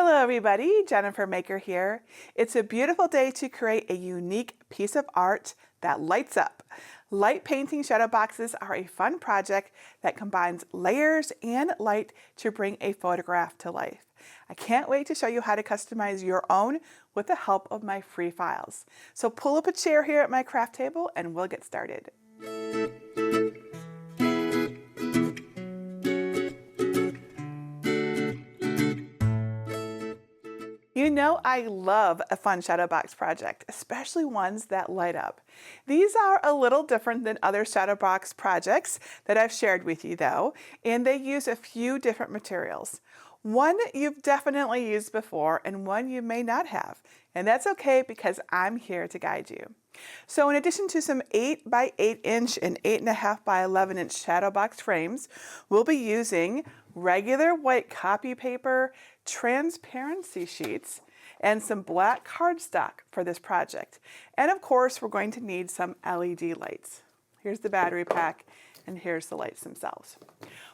Hello everybody, Jennifer Maker here. It's a beautiful day to create a unique piece of art that lights up. Light painting shadow boxes are a fun project that combines layers and light to bring a photograph to life. I can't wait to show you how to customize your own with the help of my free files. So pull up a chair here at my craft table and we'll get started. You know I love a fun shadow box project, especially ones that light up. These are a little different than other shadow box projects that I've shared with you though, and they use a few different materials. One you've definitely used before and one you may not have, and that's okay because I'm here to guide you. So in addition to some 8 by 8 inch and 8.5 by 11 inch shadow box frames, we'll be using regular white copy paper, transparency sheets, and some black cardstock for this project. And of course, we're going to need some LED lights. Here's the battery pack, and here's the lights themselves.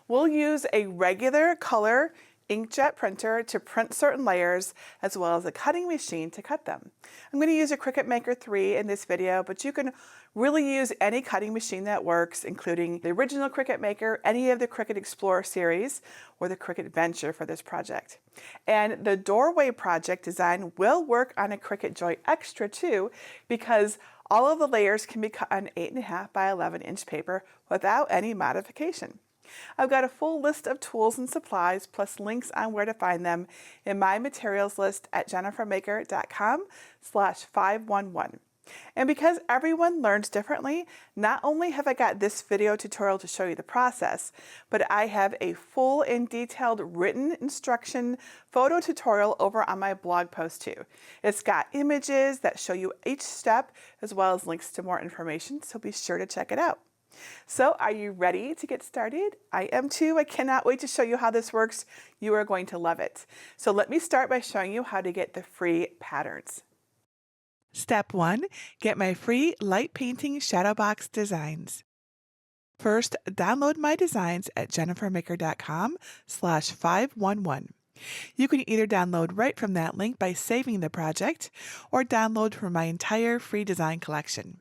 We'll use a regular color inkjet printer to print certain layers, as well as a cutting machine to cut them. I'm going to use a Cricut Maker 3 in this video, but you can really use any cutting machine that works, including the original Cricut Maker, any of the Cricut Explorer series, or the Cricut Venture for this project. And the doorway project design will work on a Cricut Joy Extra too, because all of the layers can be cut on 8.5 by 11 inch paper without any modification. I've got a full list of tools and supplies plus links on where to find them in my materials list at jennifermaker.com/511. And because everyone learns differently, not only have I got this video tutorial to show you the process, but I have a full and detailed written instruction photo tutorial over on my blog post too. It's got images that show you each step as well as links to more information, so be sure to check it out. So are you ready to get started? I am too. I cannot wait to show you how this works. You are going to love it. So let me start by showing you how to get the free patterns. Step 1, get my free light painting shadow box designs. First, download my designs at jennifermaker.com/511. You can either download right from that link by saving the project or download from my entire free design collection.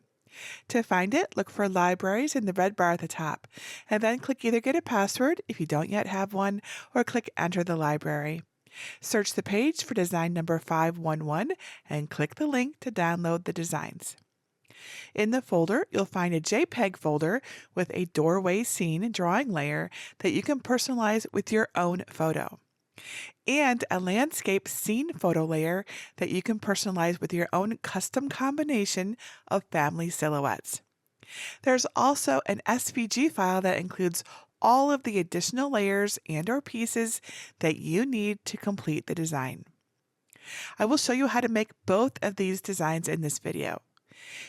To find it, look for Libraries in the red bar at the top, and then click either Get a Password if you don't yet have one, or click Enter the library. Search the page for design number 511 and click the link to download the designs. In the folder, you'll find a JPEG folder with a doorway scene drawing layer that you can personalize with your own photo, and a landscape scene photo layer that you can personalize with your own custom combination of family silhouettes. There's also an SVG file that includes all of the additional layers and/or pieces that you need to complete the design. I will show you how to make both of these designs in this video.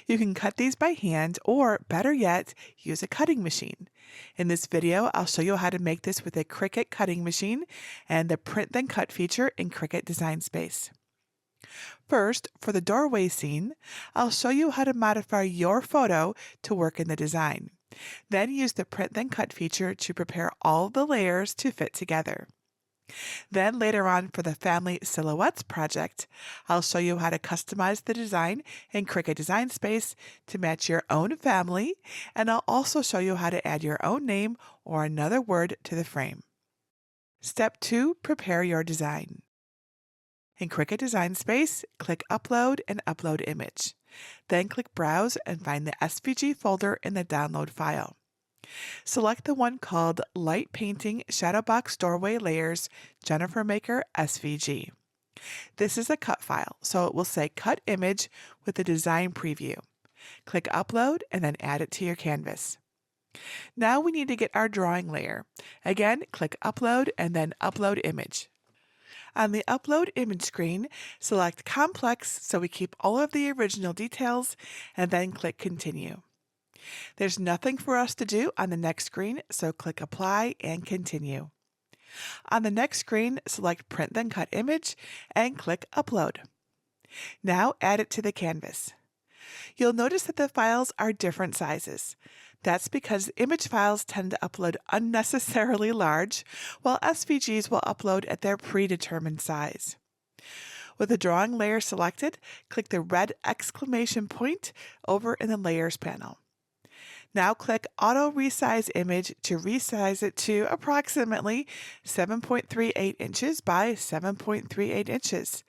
You can cut these by hand or, better yet, use a cutting machine. In this video, I'll show you how to make this with a Cricut cutting machine and the Print Then Cut feature in Cricut Design Space. First, for the doorway scene, I'll show you how to modify your photo to work in the design. Then use the Print Then Cut feature to prepare all the layers to fit together. Then later on for the Family Silhouettes project, I'll show you how to customize the design in Cricut Design Space to match your own family, and I'll also show you how to add your own name or another word to the frame. Step 2, prepare your design. In Cricut Design Space, click Upload and Upload Image. Then click Browse and find the SVG folder in the download file. Select the one called Light Painting Shadow Box Doorway Layers Jennifer Maker SVG. This is a cut file, so it will say Cut Image with the design preview. Click Upload and then add it to your canvas. Now we need to get our drawing layer. Again, click Upload and then Upload Image. On the Upload Image screen, select Complex so we keep all of the original details, and then click Continue. There's nothing for us to do on the next screen, so click Apply and Continue. On the next screen, select Print Then Cut Image and click Upload. Now add it to the canvas. You'll notice that the files are different sizes. That's because image files tend to upload unnecessarily large, while SVGs will upload at their predetermined size. With the drawing layer selected, click the red exclamation point over in the Layers panel. Now click Auto Resize Image to resize it to approximately 7.38 inches by 7.38 inches.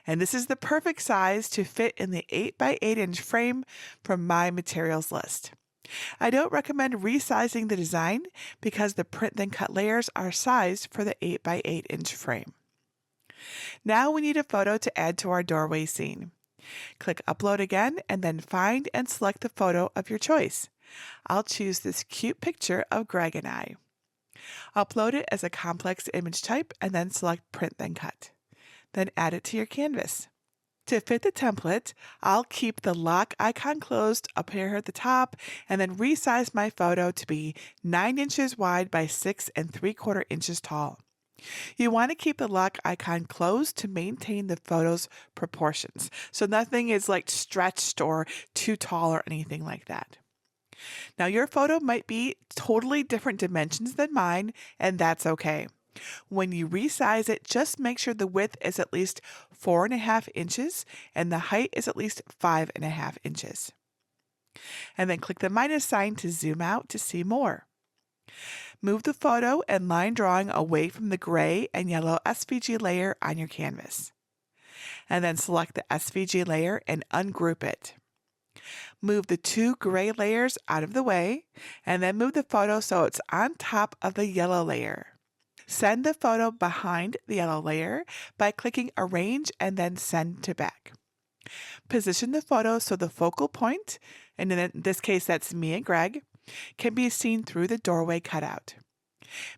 And this is the perfect size to fit in the 8 by 8 inch frame from my materials list. I don't recommend resizing the design because the print then cut layers are sized for the 8 by 8 inch frame. Now we need a photo to add to our doorway scene. Click Upload again and then find and select the photo of your choice. I'll choose this cute picture of Greg and I. Upload it as a complex image type and then select Print then Cut. Then add it to your canvas. To fit the template, I'll keep the lock icon closed up here at the top and then resize my photo to be 9 inches wide by 6 3/4 inches tall. You want to keep the lock icon closed to maintain the photo's proportions, so nothing is like stretched or too tall or anything like that. Now your photo might be totally different dimensions than mine, and that's okay. When you resize it, just make sure the width is at least 4.5 inches and the height is at least 5.5 inches. And then click the minus sign to zoom out to see more. Move the photo and line drawing away from the gray and yellow SVG layer on your canvas. And then select the SVG layer and ungroup it. Move the 2 gray layers out of the way and then move the photo so it's on top of the yellow layer. Send the photo behind the yellow layer by clicking Arrange and then Send to Back. Position the photo so the focal point, and in this case that's me and Greg, can be seen through the doorway cutout.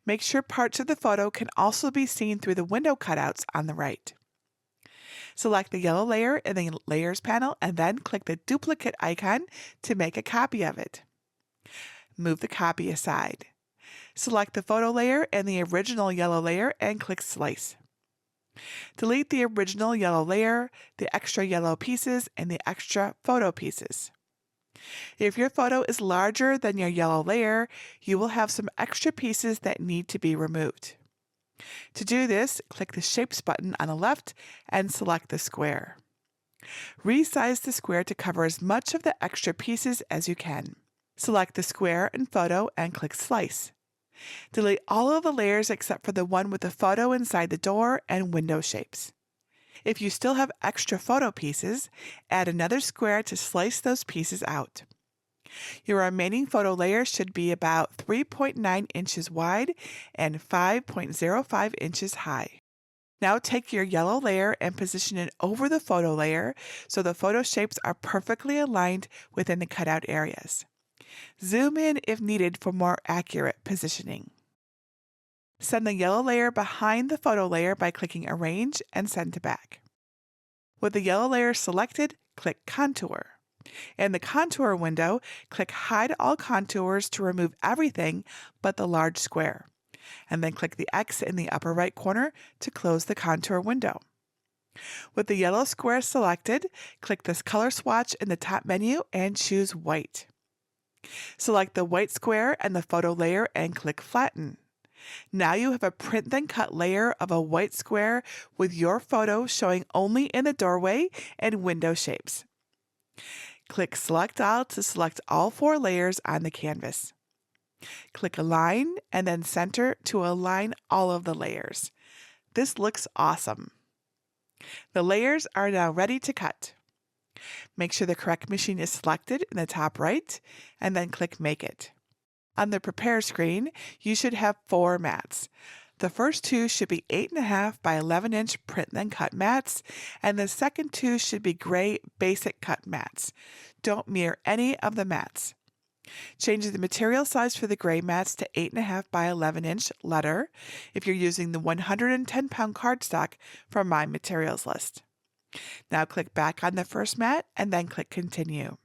Make sure parts of the photo can also be seen through the window cutouts on the right. Select the yellow layer in the Layers panel and then click the duplicate icon to make a copy of it. Move the copy aside. Select the photo layer and the original yellow layer and click Slice. Delete the original yellow layer, the extra yellow pieces, and the extra photo pieces. If your photo is larger than your yellow layer, you will have some extra pieces that need to be removed. To do this, click the Shapes button on the left and select the square. Resize the square to cover as much of the extra pieces as you can. Select the square and photo and click Slice. Delete all of the layers except for the one with the photo inside the door and window shapes. If you still have extra photo pieces, add another square to slice those pieces out. Your remaining photo layer should be about 3.9 inches wide and 5.05 inches high. Now take your yellow layer and position it over the photo layer so the photo shapes are perfectly aligned within the cutout areas. Zoom in if needed for more accurate positioning. Send the yellow layer behind the photo layer by clicking Arrange and Send to Back. With the yellow layer selected, click Contour. In the Contour window, click Hide All Contours to remove everything but the large square, and then click the X in the upper right corner to close the Contour window. With the yellow square selected, click this color swatch in the top menu and choose White. Select the white square and the photo layer and click Flatten. Now you have a print then cut layer of a white square with your photo showing only in the doorway and window shapes. Click Select All to select all 4 layers on the canvas. Click Align and then Center to align all of the layers. This looks awesome. The layers are now ready to cut. Make sure the correct machine is selected in the top right and then click Make It. On the Prepare screen, you should have 4 mats. The first 2 should be 8.5 by 11 inch print then cut mats, and the second 2 should be gray basic cut mats. Don't mirror any of the mats. Change the material size for the gray mats to 8.5 by 11 inch letter if you're using the 110-pound cardstock from my materials list. Now click back on the first mat and then click Continue.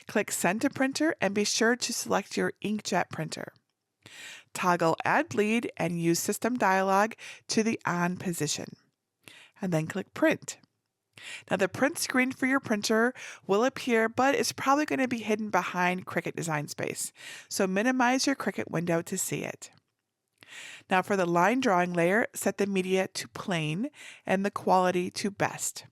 Click Send to Printer and be sure to select your inkjet printer. Toggle Add Bleed and use System Dialog to the On position. And then click Print. Now the print screen for your printer will appear, but it's probably going to be hidden behind Cricut Design Space, so minimize your Cricut window to see it. Now for the line drawing layer, set the media to plain and the quality to best.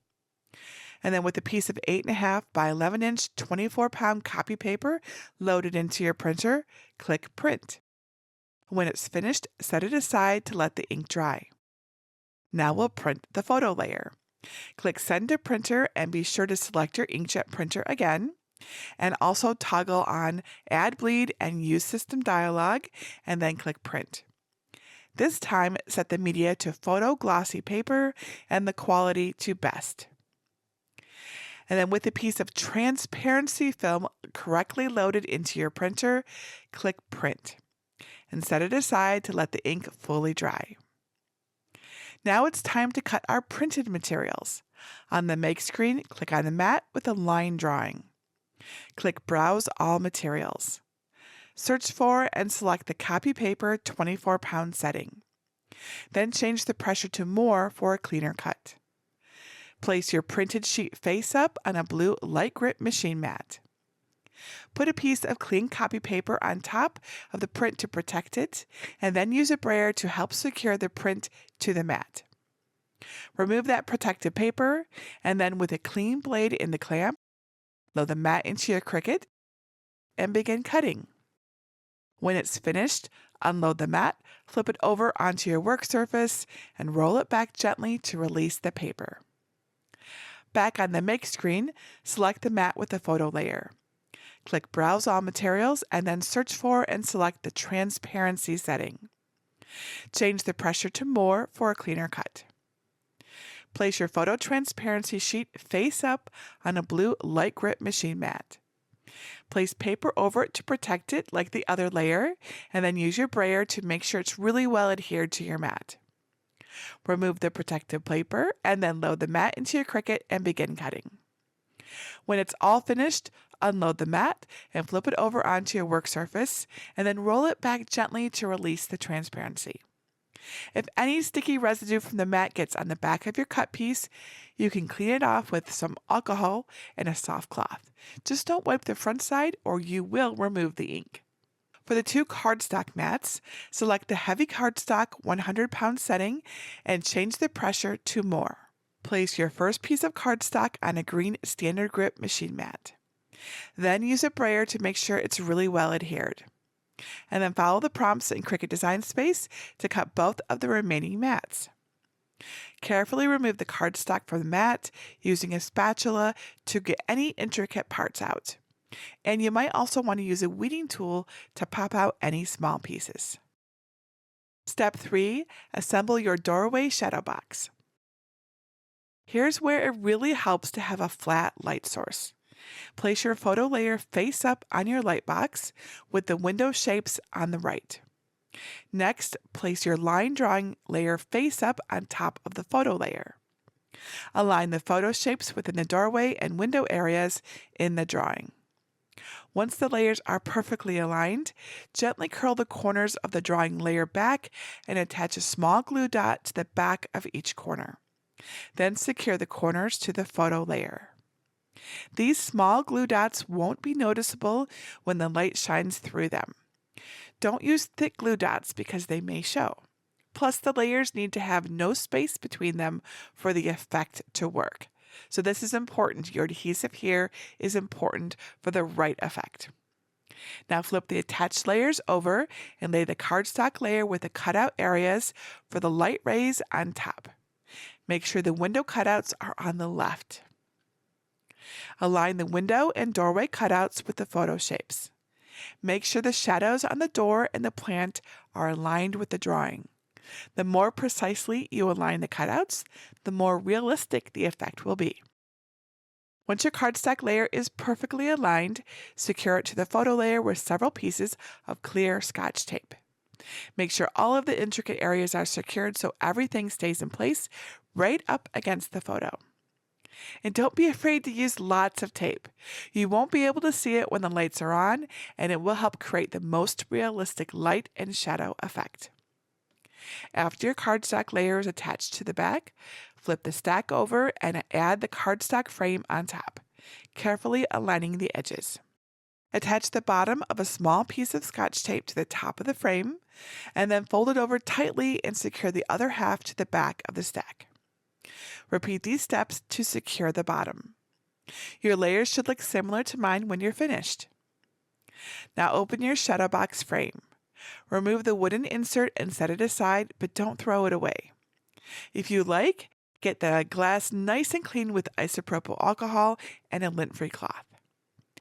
And then with a piece of 8.5 by 11-inch 24-pound copy paper loaded into your printer, click Print. When it's finished, set it aside to let the ink dry. Now we'll print the photo layer. Click Send to Printer and be sure to select your inkjet printer again, and also toggle on Add Bleed and Use System dialog, and then click Print. This time, set the media to photo glossy paper and the quality to best. And then with a piece of transparency film correctly loaded into your printer, click Print and set it aside to let the ink fully dry. Now it's time to cut our printed materials. On the Make screen, click on the mat with a line drawing. Click Browse All Materials. Search for and select the copy paper 24-pound setting. Then change the pressure to More for a cleaner cut. Place your printed sheet face up on a blue light grip machine mat. Put a piece of clean copy paper on top of the print to protect it, and then use a brayer to help secure the print to the mat. Remove that protective paper, and then with a clean blade in the clamp, load the mat into your cricut and begin cutting. When it's finished, unload the mat, flip it over onto your work surface, and roll it back gently to release the paper. Back on the Make screen, select the mat with the photo layer. Click Browse All Materials and then search for and select the transparency setting. Change the pressure to More for a cleaner cut. Place your photo transparency sheet face up on a blue light grip machine mat. Place paper over it to protect it like the other layer, and then use your brayer to make sure it's really well adhered to your mat. Remove the protective paper and then load the mat into your cricut and begin cutting. When it's all finished, unload the mat and flip it over onto your work surface, and then roll it back gently to release the transparency. If any sticky residue from the mat gets on the back of your cut piece, you can clean it off with some alcohol and a soft cloth. Just don't wipe the front side or you will remove the ink. For the two cardstock mats, select the heavy cardstock 100-pound setting and change the pressure to More. Place your first piece of cardstock on a green standard grip machine mat. Then use a brayer to make sure it's really well adhered. And then follow the prompts in Cricut Design Space to cut both of the remaining mats. Carefully remove the cardstock from the mat using a spatula to get any intricate parts out. And you might also want to use a weeding tool to pop out any small pieces. Step 3. Assemble your doorway shadow box. Here's where it really helps to have a flat light source. Place your photo layer face up on your light box with the window shapes on the right. Next, place your line drawing layer face up on top of the photo layer. Align the photo shapes within the doorway and window areas in the drawing. Once the layers are perfectly aligned, gently curl the corners of the drawing layer back and attach a small glue dot to the back of each corner. Then secure the corners to the photo layer. These small glue dots won't be noticeable when the light shines through them. Don't use thick glue dots because they may show. Plus, the layers need to have no space between them for the effect to work. So this is important. Your adhesive here is important for the right effect. Now flip the attached layers over and lay the cardstock layer with the cutout areas for the light rays on top. Make sure the window cutouts are on the left. Align the window and doorway cutouts with the photo shapes. Make sure the shadows on the door and the plant are aligned with the drawing. The more precisely you align the cutouts, the more realistic the effect will be. Once your cardstock layer is perfectly aligned, secure it to the photo layer with several pieces of clear Scotch tape. Make sure all of the intricate areas are secured so everything stays in place right up against the photo. And don't be afraid to use lots of tape. You won't be able to see it when the lights are on, and it will help create the most realistic light and shadow effect. After your cardstock layer is attached to the back, flip the stack over and add the cardstock frame on top, carefully aligning the edges. Attach the bottom of a small piece of Scotch tape to the top of the frame, and then fold it over tightly and secure the other half to the back of the stack. Repeat these steps to secure the bottom. Your layers should look similar to mine when you're finished. Now open your shadow box frame. Remove the wooden insert and set it aside, but don't throw it away. If you like, get the glass nice and clean with isopropyl alcohol and a lint-free cloth.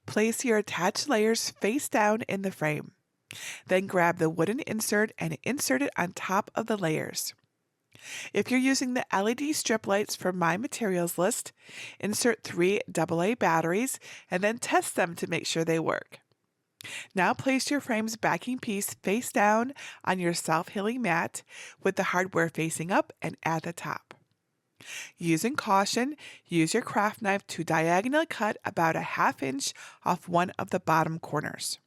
Place your attached layers face down in the frame. Then grab the wooden insert and insert it on top of the layers. If you're using the LED strip lights from my materials list, insert 3 AA batteries and then test them to make sure they work. Now place your frame's backing piece face down on your self-healing mat with the hardware facing up and at the top. Using caution, use your craft knife to diagonally cut about a ½ inch off one of the bottom corners.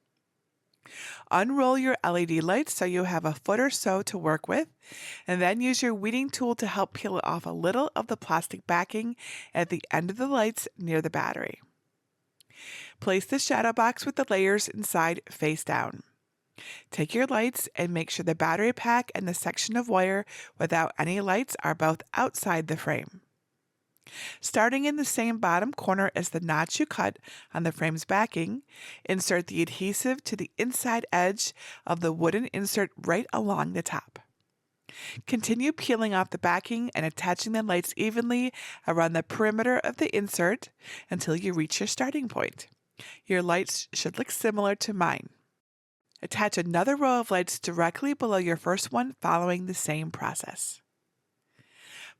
Unroll your LED lights so you have a foot or so to work with, and then use your weeding tool to help peel off a little of the plastic backing at the end of the lights near the battery. Place the shadow box with the layers inside face down. Take your lights and make sure the battery pack and the section of wire without any lights are both outside the frame. Starting in the same bottom corner as the notch you cut on the frame's backing, insert the adhesive to the inside edge of the wooden insert right along the top. Continue peeling off the backing and attaching the lights evenly around the perimeter of the insert until you reach your starting point. Your lights should look similar to mine. Attach another row of lights directly below your first one following the same process.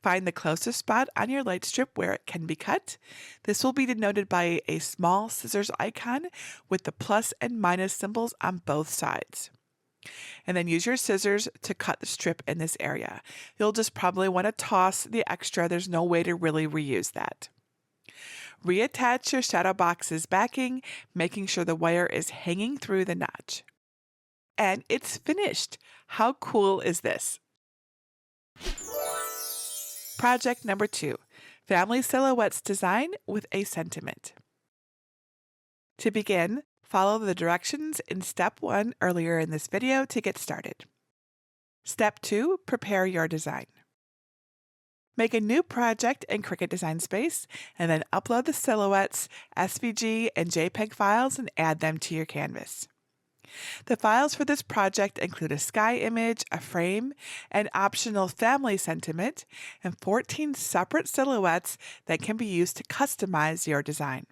Find the closest spot on your light strip where it can be cut. This will be denoted by a small scissors icon with the plus and minus symbols on both sides. And then use your scissors to cut the strip in this area. You'll just probably want to toss the extra. There's no way to really reuse that. Reattach your shadow box's backing, making sure the wire is hanging through the notch. And it's finished. How cool is this? Project number 2, Family Silhouettes Design with a Sentiment. To begin, follow the directions in Step 1 earlier in this video to get started. Step 2, prepare your design. Make a new project in Cricut Design Space and then upload the silhouettes, SVG, and JPEG files and add them to your canvas. The files for this project include a sky image, a frame, an optional family sentiment, and 14 separate silhouettes that can be used to customize your design.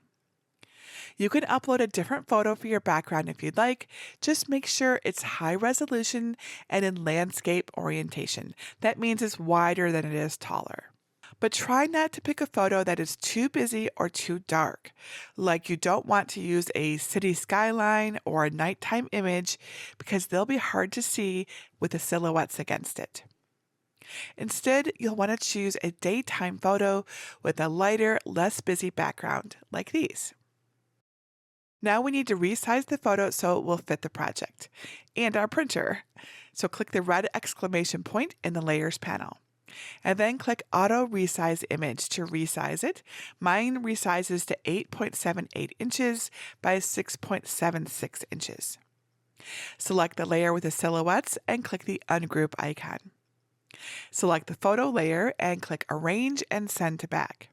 You can upload a different photo for your background if you'd like. Just make sure it's high resolution and in landscape orientation. That means it's wider than it is taller. But try not to pick a photo that is too busy or too dark, like you don't want to use a city skyline or a nighttime image because they'll be hard to see with the silhouettes against it. Instead, you'll want to choose a daytime photo with a lighter, less busy background, like these. Now we need to resize the photo so it will fit the project and our printer. So click the red exclamation point in the Layers panel. And then click Auto Resize Image to resize it. Mine resizes to 8.78 inches by 6.76 inches. Select the layer with the silhouettes and click the Ungroup icon. Select the photo layer and click Arrange and Send to Back.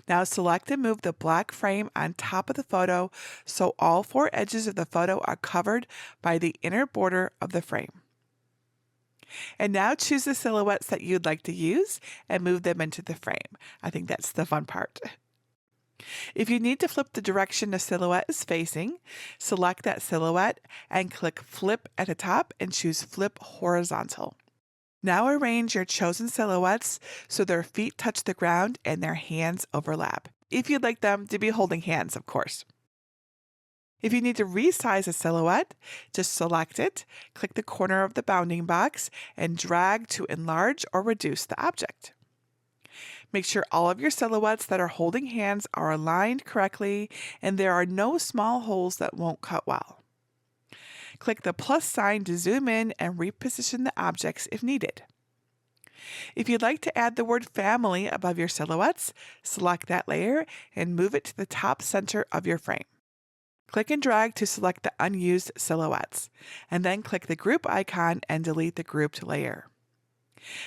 Now select and move the black frame on top of the photo so all 4 edges of the photo are covered by the inner border of the frame. And now choose the silhouettes that you'd like to use and move them into the frame. I think that's the fun part. If you need to flip the direction the silhouette is facing, select that silhouette and click Flip at the top and choose Flip Horizontal. Now arrange your chosen silhouettes so their feet touch the ground and their hands overlap. If you'd like them to be holding hands, of course. If you need to resize a silhouette, just select it, click the corner of the bounding box, and drag to enlarge or reduce the object. Make sure all of your silhouettes that are holding hands are aligned correctly and there are no small holes that won't cut well. Click the plus sign to zoom in and reposition the objects if needed. If you'd like to add the word family above your silhouettes, select that layer and move it to the top center of your frame. Click and drag to select the unused silhouettes, and then click the group icon and delete the grouped layer.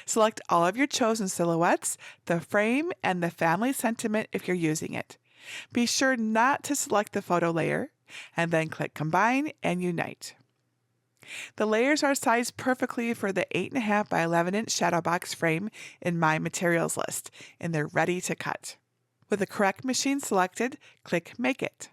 Select all of your chosen silhouettes, the frame, and the family sentiment if you're using it. Be sure not to select the photo layer, and then click Combine and Unite. The layers are sized perfectly for the 8.5 by 11-inch shadow box frame in my materials list, and they're ready to cut. With the correct machine selected, click Make It.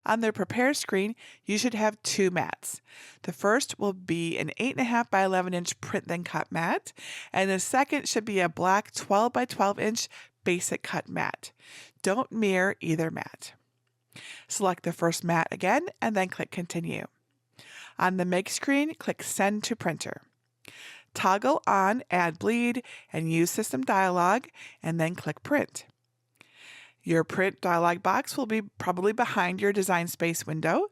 On the Prepare screen, you should have two mats. The first will be an 8.5 by 11-inch print then cut mat, and the second should be a black 12 by 12-inch basic cut mat. Don't mirror either mat. Select the first mat again, and then click Continue. On the Make screen, click Send to Printer. Toggle on Add Bleed and Use System Dialog, and then click Print. Your print dialog box will be probably behind your Design Space window.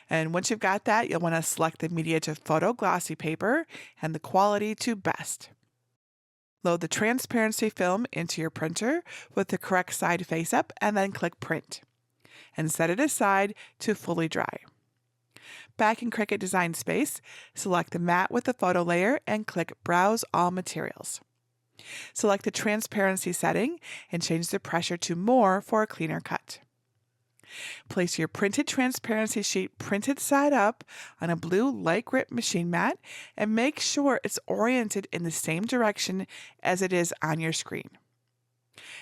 And once you've got that, you'll want to select the media to photo glossy paper and the quality to best. Load the transparency film into your printer with the correct side face up and then click Print. And set it aside to fully dry. Back in Cricut Design Space, select the mat with the photo layer and click Browse All Materials. Select the transparency setting and change the pressure to More for a cleaner cut. Place your printed transparency sheet printed side up on a blue light grip machine mat and make sure it's oriented in the same direction as it is on your screen.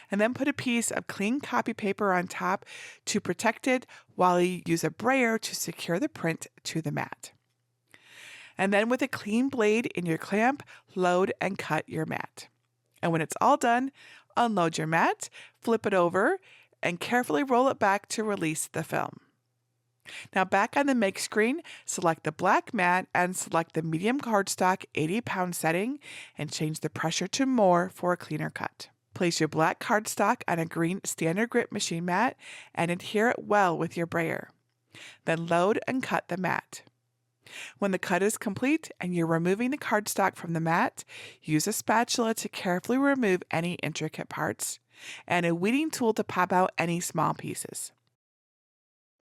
And then put a piece of clean copy paper on top to protect it while you use a brayer to secure the print to the mat. And then with a clean blade in your clamp, load and cut your mat. And when it's all done, unload your mat, flip it over, and carefully roll it back to release the film. Now back on the Make screen, select the black mat and select the medium cardstock 80-pound setting and change the pressure to More for a cleaner cut. Place your black cardstock on a green standard grip machine mat and adhere it well with your brayer. Then load and cut the mat. When the cut is complete and you're removing the cardstock from the mat, use a spatula to carefully remove any intricate parts and a weeding tool to pop out any small pieces.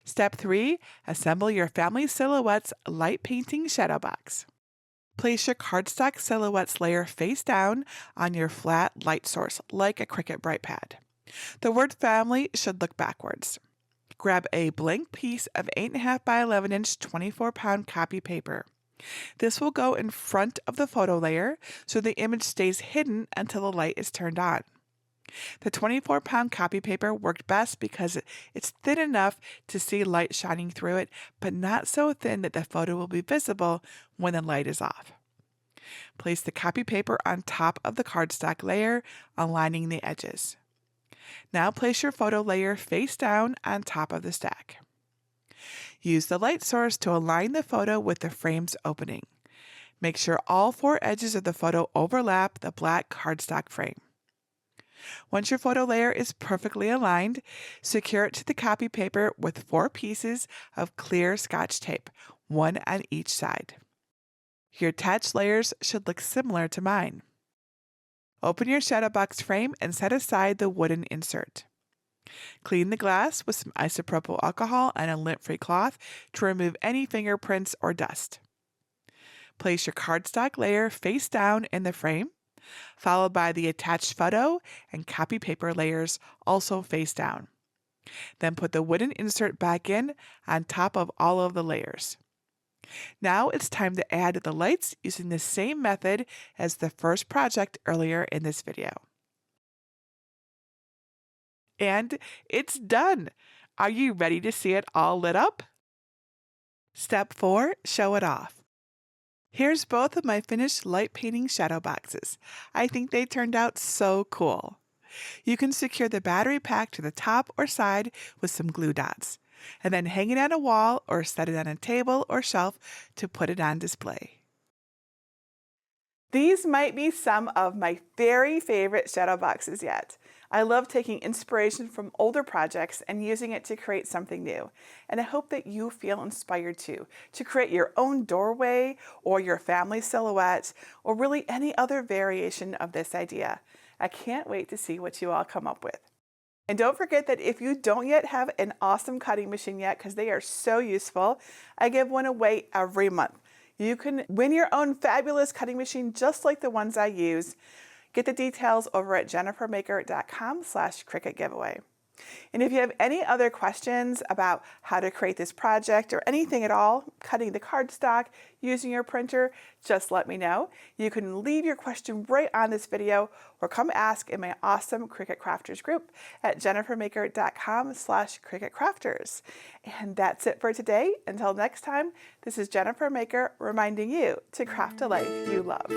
Step 3. Assemble your Family Silhouettes Light Painting Shadow Box. Place your cardstock silhouettes layer face down on your flat light source like a Cricut Bright Pad. The word Family should look backwards. Grab a blank piece of 8.5 by 11-inch 24-pound copy paper. This will go in front of the photo layer so the image stays hidden until the light is turned on. The 24-pound copy paper worked best because it's thin enough to see light shining through it, but not so thin that the photo will be visible when the light is off. Place the copy paper on top of the cardstock layer, aligning the edges. Now place your photo layer face down on top of the stack. Use the light source to align the photo with the frame's opening. Make sure all 4 edges of the photo overlap the black cardstock frame. Once your photo layer is perfectly aligned, secure it to the copy paper with 4 pieces of clear Scotch tape, 1 on each side. Your attached layers should look similar to mine. Open your shadow box frame and set aside the wooden insert. Clean the glass with some isopropyl alcohol and a lint-free cloth to remove any fingerprints or dust. Place your cardstock layer face down in the frame, followed by the attached photo and copy paper layers also face down. Then put the wooden insert back in on top of all of the layers. Now it's time to add the lights using the same method as the first project earlier in this video. And it's done! Are you ready to see it all lit up? Step 4. Show it off. Here's both of my finished light painting shadow boxes. I think they turned out so cool. You can secure the battery pack to the top or side with some glue dots, and then hang it on a wall or set it on a table or shelf to put it on display. These might be some of my very favorite shadow boxes yet. I love taking inspiration from older projects and using it to create something new. And I hope that you feel inspired too, to create your own doorway or your family silhouette or really any other variation of this idea. I can't wait to see what you all come up with. And don't forget that if you don't yet have an awesome cutting machine yet, because they are so useful, I give one away every month. You can win your own fabulous cutting machine just like the ones I use. Get the details over at jennifermaker.com/Cricut giveaway. And if you have any other questions about how to create this project or anything at all, cutting the cardstock, using your printer, just let me know. You can leave your question right on this video or come ask in my awesome Cricut Crafters group at jennifermaker.com/Cricut Crafters. And that's it for today. Until next time, this is Jennifer Maker reminding you to craft a life you love.